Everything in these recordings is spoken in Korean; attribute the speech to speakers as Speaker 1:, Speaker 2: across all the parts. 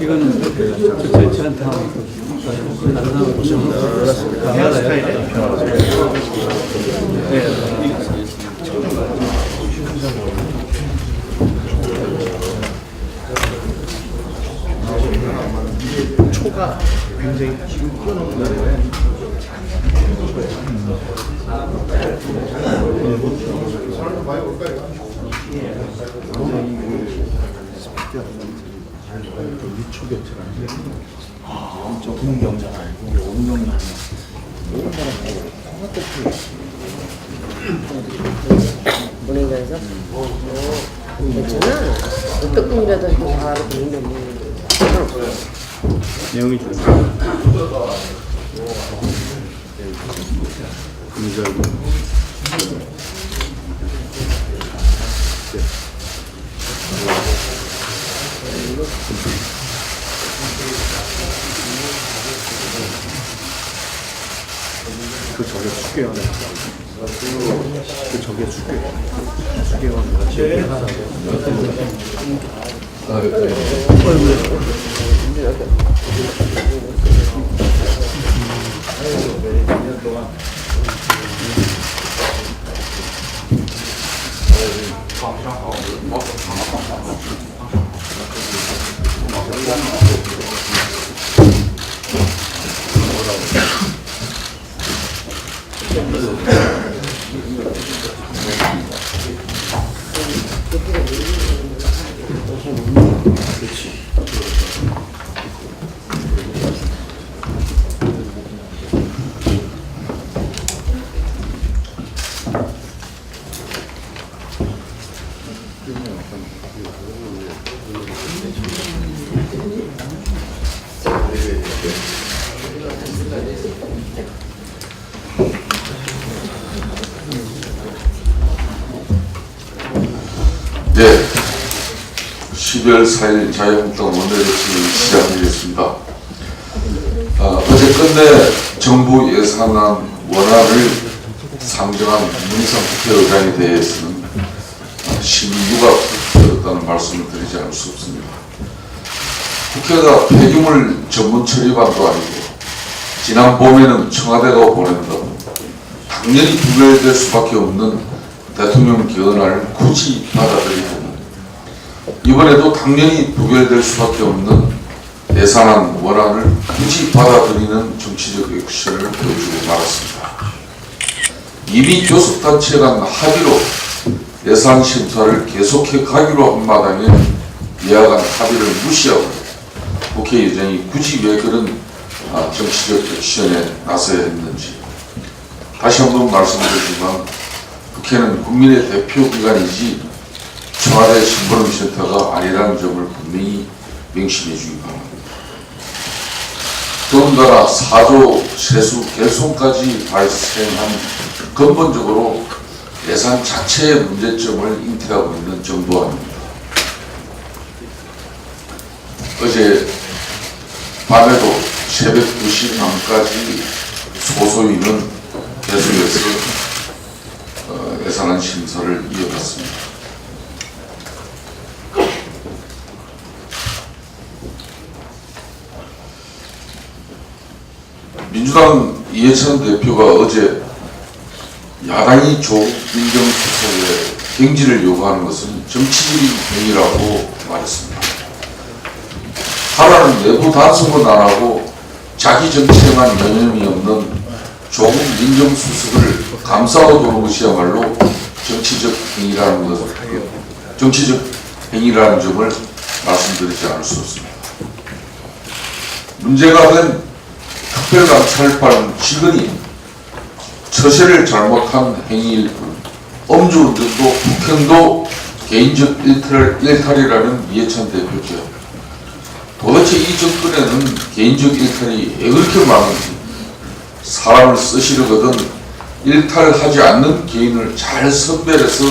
Speaker 1: 이거는 적절치 않다. 다른 사람 보시면 헤어스타일이
Speaker 2: 초가 굉장히 끊어온다는 거예요. 위초교체라는 게 저 운경장 아니고 운경장
Speaker 3: 보내면서 괜찮아. 어떤 꿈이라도 바로 보내면
Speaker 1: 내용이 좋아요.
Speaker 2: 그 저게 수개월 그 저게 수개월
Speaker 4: 네, 12월 4일 자유한국당 원내대표를 시작하겠습니다. 어제 끝내 정부 예산안 원안을 상정한 문희상 국회의장에 대해서는 심유가 되었다는 말씀을 드리지 않을 수 없습니다. 국회가 폐기물 전문 처리반도 아니고 지난 봄에는 청와대가 보낸다고 당연히 부결될 수밖에 없는 대통령 견학을 굳이 받아들이고 이번에도 당연히 부결될 수밖에 없는 예산안 원안을 굳이 받아들이는 정치적 액션을 보여주고 말았습니다. 이미 교섭단체 간 합의로 예산 심사를 계속해 가기로 한 마당에 이하간 합의를 무시하고 국회의장이 굳이 왜 그런 정치적 액션에 나서야 했는지 다시 한번 말씀드리지만 국회는 국민의 대표기관이지 청와대 심부름센터가 아니라는 점을 분명히 명심해 주기 바랍니다. 더군다나 4조 세수 결손까지 발생한 근본적으로 예산 자체의 문제점을 잉태하고 있는 정부 아닙니다. 어제 밤에도 새벽 2시 반까지 소소위는 계속해서 예산안 심사를 이어갔습니다. 민주당 이해찬 대표가 어제 야당이 조국 민정수석의 경질을 요구하는 것은 정치적인 행위라고 말했습니다. 하라는 내부 단속은 안 하고 자기 정치에만 여념이 없는 조국 민정수석을 감싸고 도는 것이야말로 정치적 행위라는 점을 말씀드리지 않을 수 없습니다. 문제가 된 특별감찰반 직원이 처세를 잘못한 행위일 뿐 음주운전도 폭행도 개인적 일탈이라는 이해찬 대표죠. 도대체 이 정권에는 개인적 일탈이 왜 그렇게 많은지 사람을 쓰시려거든 일탈하지 않는 개인을 잘 선별해서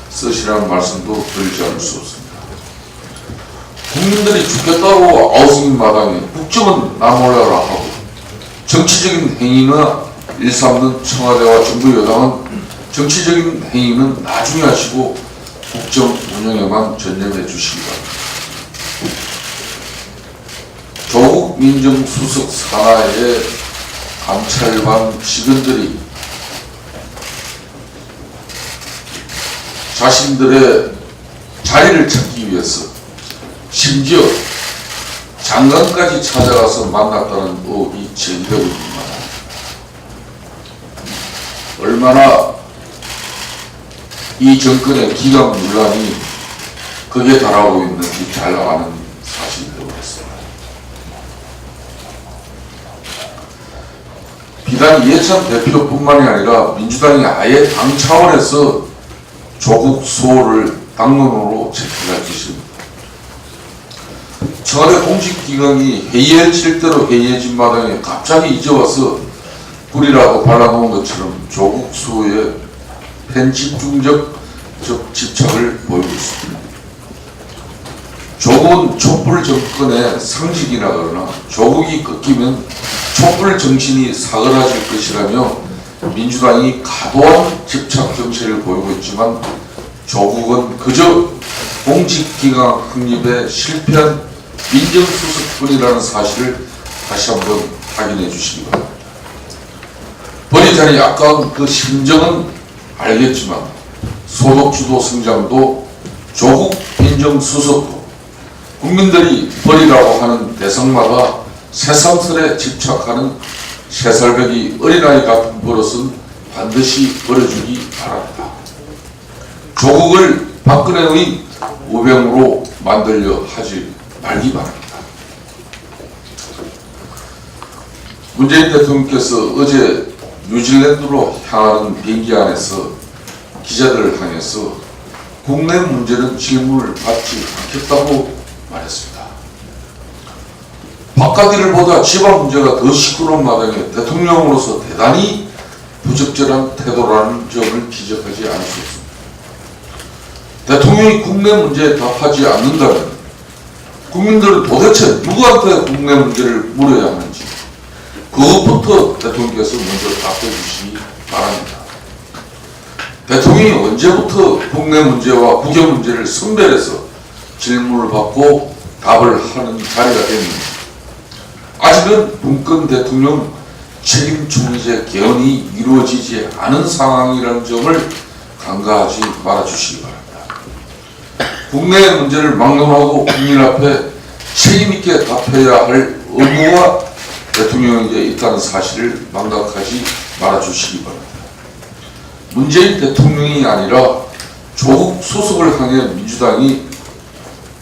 Speaker 4: 쓰시라는 말씀도 드리지 않을 수 없습니다. 국민들이 죽겠다고 아우성인 마당에 국정은 나 몰라라 하고 정치적인 행위나 일삼는 청와대와 정부 여당은 정치적인 행위는 나중에 하시고 국정 운영에만 전념해 주시기 바랍니다. 조국 민정수석 산하의 감찰관 직원들이 자신들의 자리를 찾기 위해서 심지어 장관까지 찾아가서 만났다는 의혹이 제기되고 있습니다. 얼마나 이 정권의 기강 논란이 극에 달하고 있는지 잘 아는 사실이라고 했습니다. 비단 이해찬 대표뿐만이 아니라 민주당이 아예 당 차원에서 조국 수호를 당론으로 채택할 것입니다. 청와대 공식기강이 회의할 대로 회의해진 마당에 갑자기 이제 와서 불이라고 발라놓은 것처럼 조국 수호에 편집중적 집착을 보이고 있습니다. 조국은 촛불 정권의 상징이라 그러나 조국이 꺾이면 촛불 정신이 사그라질 것이라며 민주당이 과도한 집착 정신을 보이고 있지만 조국은 그저 공직기강 확립에 실패한 민정수석뿐이라는 사실을 다시 한번 확인해 주시기 바랍니다. 버리자니 아까운 그 심정은 알겠지만 소득주도 성장도 조국 민정수석도 국민들이 버리라고 하는 대상마다 새삼스레 집착하는 새살배기 어린아이 같은 버릇은 반드시 버려주기 바랍니다. 조국을 박근혜의 우병우로 만들려 하지 말기 바랍니다. 문재인 대통령께서 어제 뉴질랜드로 향하는 비행기 안에서 기자들을 향해서 국내 문제는 질문을 받지 않겠다고 말했습니다. 바깥 일을 보다 지방 문제가 더 시끄러운 마당에 대통령으로서 대단히 부적절한 태도라는 점을 기적하지 않을 수 없습니다. 대통령이 국내 문제에 답하지 않는다면 국민들은 도대체 누구한테 국내 문제를 물어야 하는지 그것부터 대통령께서 먼저 답해 주시기 바랍니다. 대통령이 언제부터 국내 문제와 국외 문제를 선별해서 질문을 받고 답을 하는 자리가 됐는지 아직은 문건 대통령 책임 총리제 개헌이 이루어지지 않은 상황이라는 점을 간과하지 말아주시기 바랍니다. 국내의 문제를 막론하고 국민 앞에 책임있게 답해야 할 의무가 대통령에게 있다는 사실을 망각하지 말아주시기 바랍니다. 문재인 대통령이 아니라 조국 수석을 향해 민주당이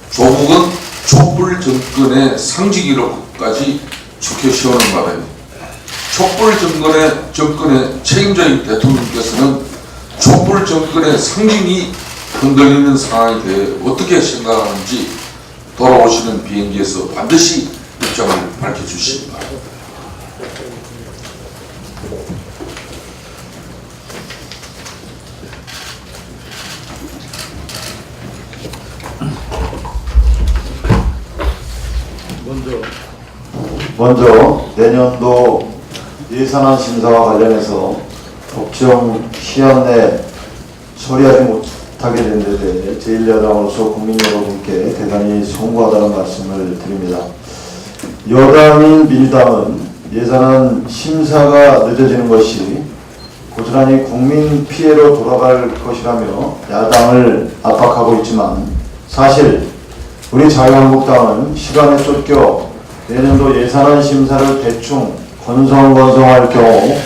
Speaker 4: 조국은 촛불 정권의 상징이라고까지 죽혀씌우는 바람에 촛불 정권의 책임자인 대통령께서는 촛불 정권의 상징이 흔들리는 상황에 대해 어떻게 생각하는지 돌아오시는 비행기에서 반드시 입장을 밝혀주시기 바랍니다.
Speaker 5: 먼저 내년도 예산안 심사와 관련해서 법정 시한 내 처리하지 못하게 된 데 대해 제1야당으로서 국민 여러분께 대단히 송구하다는 말씀을 드립니다. 여당인 민주당은 예산안 심사가 늦어지는 것이 고스란히 국민 피해로 돌아갈 것이라며 야당을 압박하고 있지만 사실 우리 자유한국당은 시간에 쫓겨 내년도 예산안 심사를 대충 건성건성할 경우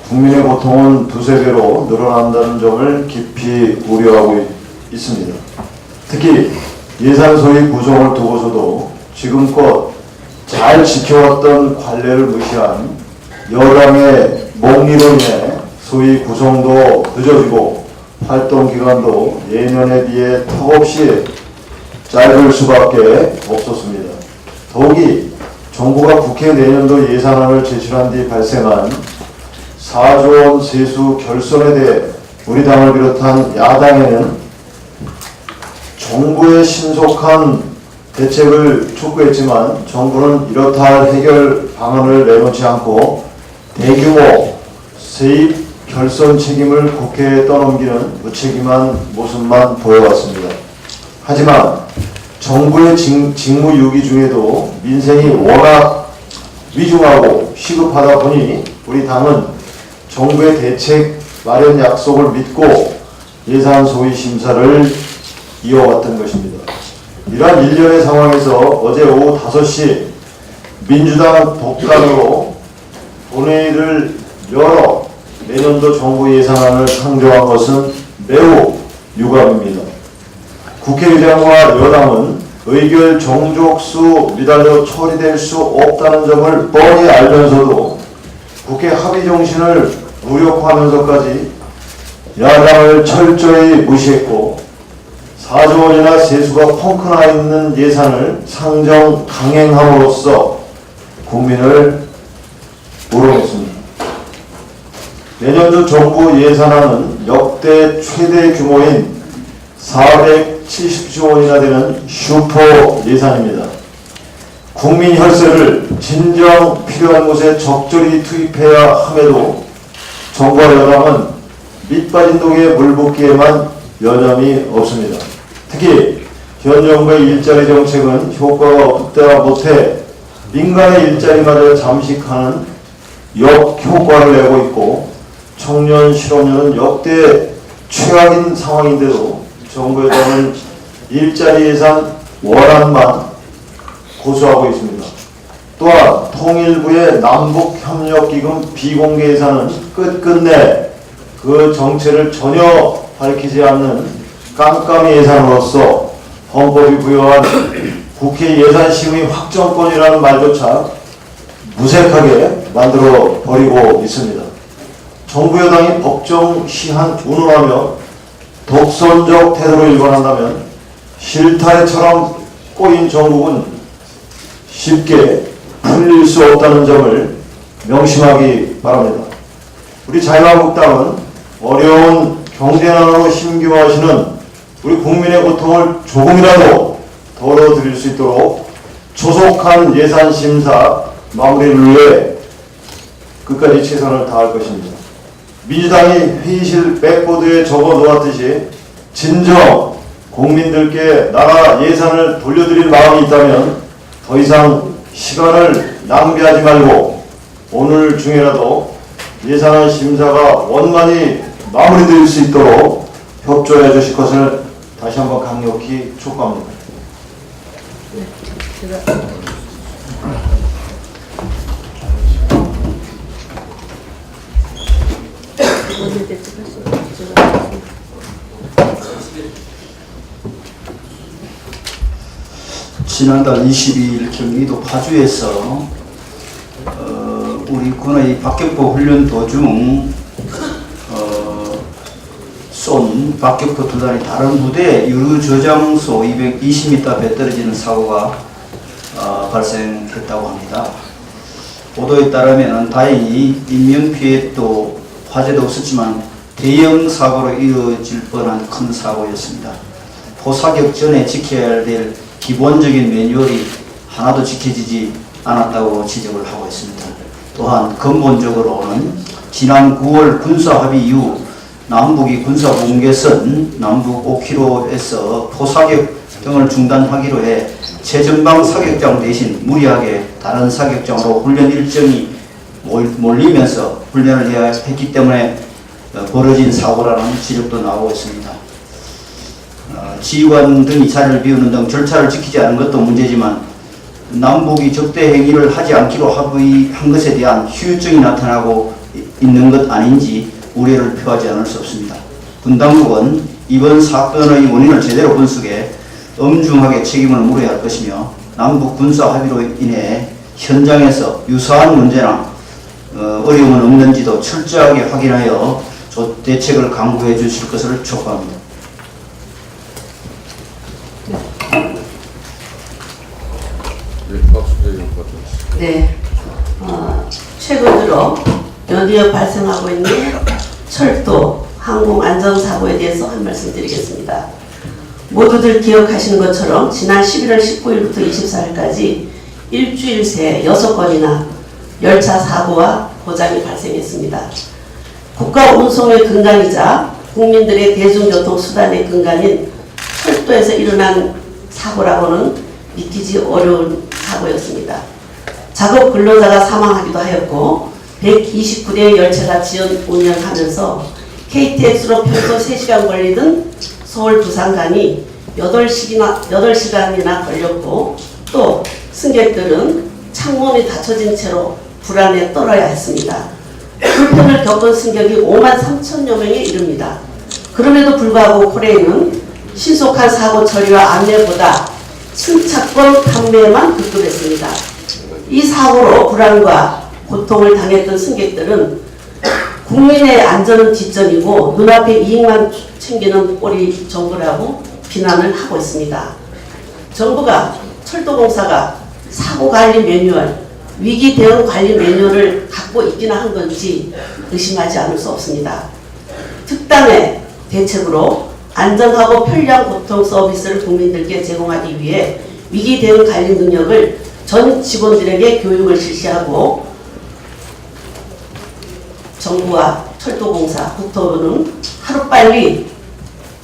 Speaker 5: 국민의 고통은 두세 배로 늘어난다는 점을 깊이 우려하고 있습니다. 특히 예산 소위 구성을 두고서도 지금껏 잘 지켜왔던 관례를 무시한 여당의 몽리로 인해 소위 구성도 늦어지고 활동 기간도 예년에 비해 턱없이 짧을 수밖에 없었습니다. 더욱이 정부가 국회 내년도 예산안을 제출한 뒤 발생한 4조 원 세수 결손에 대해 우리 당을 비롯한 야당에는 정부의 신속한 대책을 촉구했지만 정부는 이렇다 할 해결 방안을 내놓지 않고 대규모 세입 결손 책임을 국회에 떠넘기는 무책임한 모습만 보여왔습니다. 하지만 정부의 직무유기 중에도 민생이 워낙 위중하고 시급하다 보니 우리 당은 정부의 대책 마련 약속을 믿고 예산 소위 심사를 이어왔던 것입니다. 이러한 일련의 상황에서 어제 오후 5시 민주당 독단으로 본회의를 열어 내년도 정부 예산안을 상정한 것은 매우 유감입니다. 국회의장과 여당은 의결 정족수 미달로 처리될 수 없다는 점을 뻔히 알면서도 국회 합의 정신을 무력화하면서까지 야당을 철저히 무시했고 4조 원이나 세수가 펑크나 있는 예산을 상정 강행함으로써 국민을 우롱했습니다. 내년도 정부 예산안은 역대 최대 규모인 470조 원이나 되는 슈퍼 예산입니다. 국민 혈세를 진정 필요한 곳에 적절히 투입해야 함에도 정부와 여당은 밑빠진 독에 물 붓기에만 여념이 없습니다. 특히 현 정부의 일자리 정책은 효과가 없다 못해 민간의 일자리마저 잠식하는 역효과를 내고 있고 청년 실업률은 역대 최악인 상황인데도 정부 여당은 일자리 예산 원안만 고수하고 있습니다. 또한 통일부의 남북협력기금 비공개 예산은 끝끝내 그 정체를 전혀 밝히지 않는 깜깜이 예산으로서 헌법이 부여한 국회 예산심의 확정권이라는 말조차 무색하게 만들어 버리고 있습니다. 정부 여당이 법정 시한 운운하며 독선적 태도로 일관한다면 실타래처럼 꼬인 정국은 쉽게 풀릴 수 없다는 점을 명심하기 바랍니다. 우리 자유한국당은 어려운 경제난으로 힘겨워하시는 우리 국민의 고통을 조금이라도 덜어드릴 수 있도록 조속한 예산심사 마무리를 위해 끝까지 최선을 다할 것입니다. 민주당이 회의실 백보드에 적어놓았듯이 진정 국민들께 나라 예산을 돌려드릴 마음이 있다면 더 이상 시간을 낭비하지 말고 오늘 중에라도 예산안 심사가 원만히 마무리될 수 있도록 협조해 주실 것을 다시 한번 강력히 촉구합니다.
Speaker 1: 지난달 22일 경기도 파주에서 우리 군의 박격포 훈련 도중 쏜 박격포 두 단이 다른 부대의 유류 저장소 220m 배 떨어지는 사고가 발생했다고 합니다. 보도에 따르면 다행히 인명피해도 화재도 없었지만 대형 사고로 이어질 뻔한 큰 사고였습니다. 포사격 전에 지켜야 될 기본적인 매뉴얼이 하나도 지켜지지 않았다고 지적을 하고 있습니다. 또한 근본적으로는 지난 9월 군사합의 이후 남북이 군사분계선 남북 5km에서 포사격 등을 중단하기로 해 최전방 사격장 대신 무리하게 다른 사격장으로 훈련 일정이 몰리면서 훈련을 해야 했기 때문에 벌어진 사고라는 지적도 나오고 있습니다. 지휘관 등이 자리를 비우는 등 절차를 지키지 않은 것도 문제지만 남북이 적대 행위를 하지 않기로 합의한 것에 대한 후유증이 나타나고 있는 것 아닌지 우려를 표하지 않을 수 없습니다. 군 당국은 이번 사건의 원인을 제대로 분석해 엄중하게 책임을 물어야 할 것이며 남북 군사 합의로 인해 현장에서 유사한 문제나 어려움은 없는지도 철저하게 확인하여 대책을 강구해 주실 것을 촉구합니다.
Speaker 6: 네, 최근 들어 연이어 발생하고 있는 철도, 항공 안전사고에 대해서 한 말씀 드리겠습니다. 모두들 기억하시는 것처럼 지난 11월 19일부터 24일까지 일주일 새 6건이나 열차 사고와 고장이 발생했습니다. 국가 운송의 근간이자 국민들의 대중교통 수단의 근간인 철도에서 일어난 사고라고는 믿기지 어려운 사고였습니다. 작업 근로자가 사망하기도 하였고 129대의 열차가 지연 운행하면서 KTX로 평소 3시간 걸리던 서울 부산 간이 8시간이나 걸렸고 또 승객들은 창문이 닫혀진 채로 불안에 떨어야 했습니다. 불편을 겪은 승객이 5만 3천여 명에 이릅니다. 그럼에도 불구하고 코레일은 신속한 사고 처리와 안내보다 승차권 판매만 급급했습니다. 이 사고로 불안과 고통을 당했던 승객들은 국민의 안전은 뒷전이고 눈앞의 이익만 챙기는 꼴이 정부라고 비난을 하고 있습니다. 정부가 철도공사가 사고관리 매뉴얼, 위기 대응 관리 매뉴얼을 갖고 있기는 한 건지 의심하지 않을 수 없습니다. 특단의 대책으로 안전하고 편리한 교통 서비스를 국민들께 제공하기 위해 위기 대응 관리 능력을 전 직원들에게 교육을 실시하고 정부와 철도공사, 국토부는 하루빨리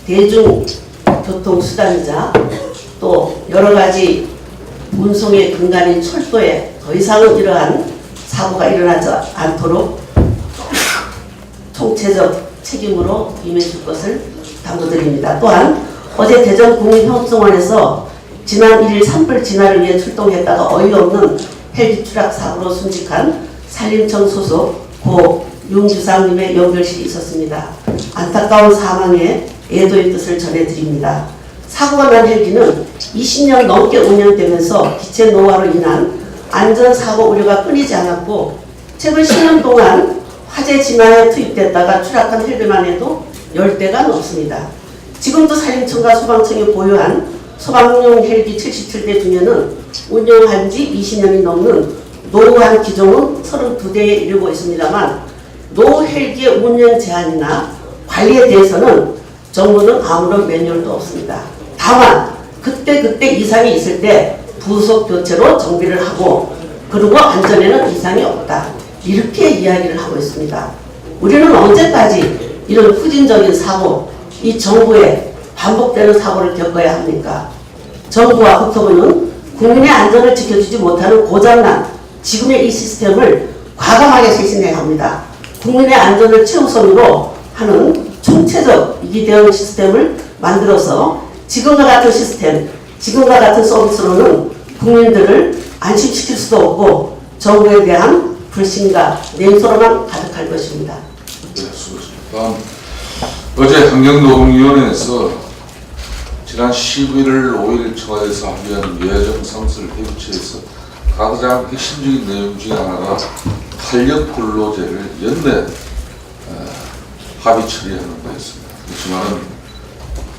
Speaker 6: 대중교통수단이자 또 여러가지 운송의 근간인 철도에 더 이상은 이러한 사고가 일어나지 않도록 총체적 책임으로 임해줄 것을 당부드립니다. 또한 어제 대전 국민형성원에서 지난 1일 산불 진화를 위해 출동했다가 어이없는 헬기 추락 사고로 순직한 산림청 소속 고 윤주상님의 연결실이 있었습니다. 안타까운 사망에 애도의 뜻을 전해드립니다. 사고가 난 헬기는 20년 넘게 운영되면서 기체 노화로 인한 안전사고 우려가 끊이지 않았고 최근 10년 동안 화재 진화에 투입됐다가 추락한 헬기만 해도 10대가 넘습니다. 지금도 산림청과 소방청이 보유한 소방용 헬기 77대 중에는 운영한 지 20년이 넘는 노후한 기종은 32대에 이르고 있습니다만 노후 헬기의 운영 제한이나 관리에 대해서는 정부는 아무런 매뉴얼도 없습니다. 다만 그때 이상이 있을 때 부속 교체로 정비를 하고 그리고 안전에는 이상이 없다. 이렇게 이야기를 하고 있습니다. 우리는 언제까지 이런 후진적인 사고, 이 정부의 반복되는 사고를 겪어야 합니까? 정부와 국토부는 국민의 안전을 지켜주지 못하는 고장난 지금의 이 시스템을 과감하게 쇄신해야 합니다. 국민의 안전을 최우선으로 하는 총체적 위기 대응 시스템을 만들어서 지금과 같은 시스템, 지금과 같은 서비스로는 국민들을 안심시킬 수도 없고 정부에 대한 불신과 냉소로만 가득할 것입니다.
Speaker 4: 네, 수고하셨습니다. 다음, 어제 환경노동위원회에서 지난 11월 5일 청와대에서 합의한 예정 상설 회의체에서 가장 핵심적인 내용 중에 하나가 탄력 근로제를 연내 합의 처리하는 거였습니다. 그렇지만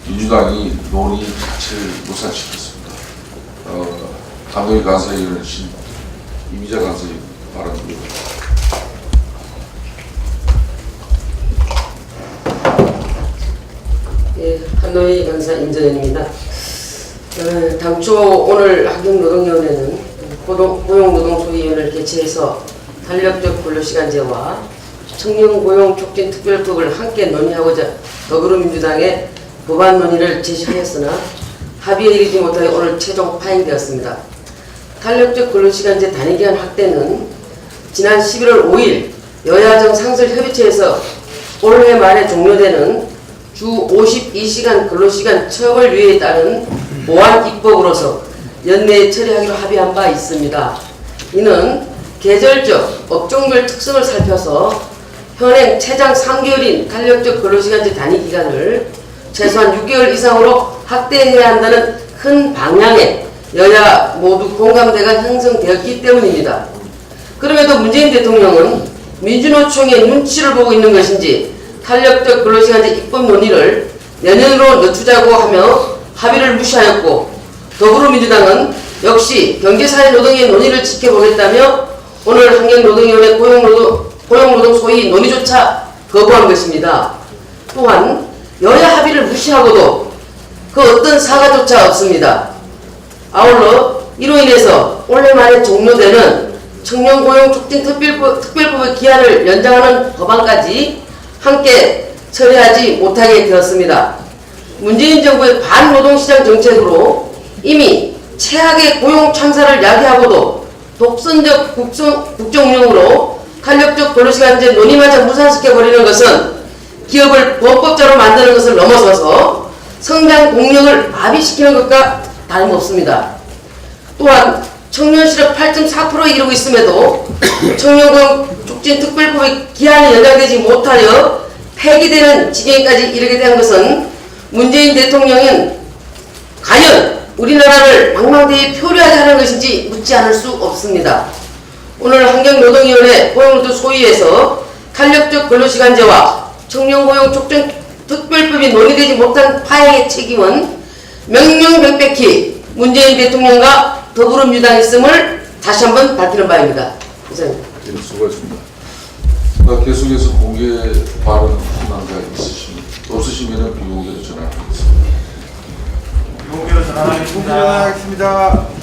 Speaker 4: 민주당이 논의 자체를 무산시켰습니다. 감독위 간사위원이신 이미자 간사위 발언드립니다.
Speaker 3: 예, 한노희 간사 임전현입니다. 당초 오늘 환경노동위원회는 고용노동소위원회를 개최해서 탄력적 근로시간제와 청년고용촉진특별법을 함께 논의하고자 더불어민주당의 법안 논의를 제시하였으나 합의에 이르지 못하여 오늘 최종 파행되었습니다. 탄력적 근로시간제 단위기간 확대는 지난 11월 5일 여야정 상설협의체에서 올해 말에 종료되는 주 52시간 근로시간 처벌유예에 따른 보완 입법으로서 연내에 처리하기로 합의한 바 있습니다. 이는 계절적, 업종별 특성을 살펴서 현행 최장 3개월인 탄력적 근로시간제 단위기간을 최소한 6개월 이상으로 확대해야 한다는 큰 방향에 여야 모두 공감대가 형성되었기 때문입니다. 그럼에도 문재인 대통령은 민주노총의 눈치를 보고 있는 것인지 탄력적 근로시간제 입법 논의를 내년으로 늦추자고 하며 합의를 무시하였고 더불어민주당은 역시 경제사회노동의 논의를 지켜보겠다며 오늘 환경노동위원회 고용노동 소위 논의조차 거부한 것입니다. 또한 여야 합의를 무시하고도 그 어떤 사과조차 없습니다. 아울러 이로 인해서 올해 말에 종료되는 청년고용촉진특별법의 기한을 연장하는 법안까지 함께 처리하지 못하게 되었습니다. 문재인 정부의 반노동시장 정책으로 이미 최악의 고용 참사를 야기하고도 독선적 국정 운영으로 탄력적 근로시간제 논의마저 무산시켜버리는 것은 기업을 범법자로 만드는 것을 넘어서서 성장 동력을 마비시키는 것과 다름없습니다. 또한 청년 실업 8.4%에 이르고 있음에도 청년고용 촉진 특별법의 기한이 연장되지 못하여 폐기되는 지경까지 이르게 된 것은 문재인 대통령은 과연 우리나라를 망망대해 표류하게 하는 것인지 묻지 않을 수 없습니다. 오늘 환경노동위원회 고용노조 소위에서 탄력적 근로시간제와 청년고용 촉진 특별법이 논의되지 못한 파행의 책임은 명명백백히 문재인 대통령과 더불어민주당이 있음을 다시 한번 밝히는 바입니다. 이상입니다.
Speaker 4: 네, 수고하셨습니다. 계속해서 공개 발언 희망자 없으시면 비공개로 전화하겠습니다.
Speaker 7: 비공개로 전환하겠습니다.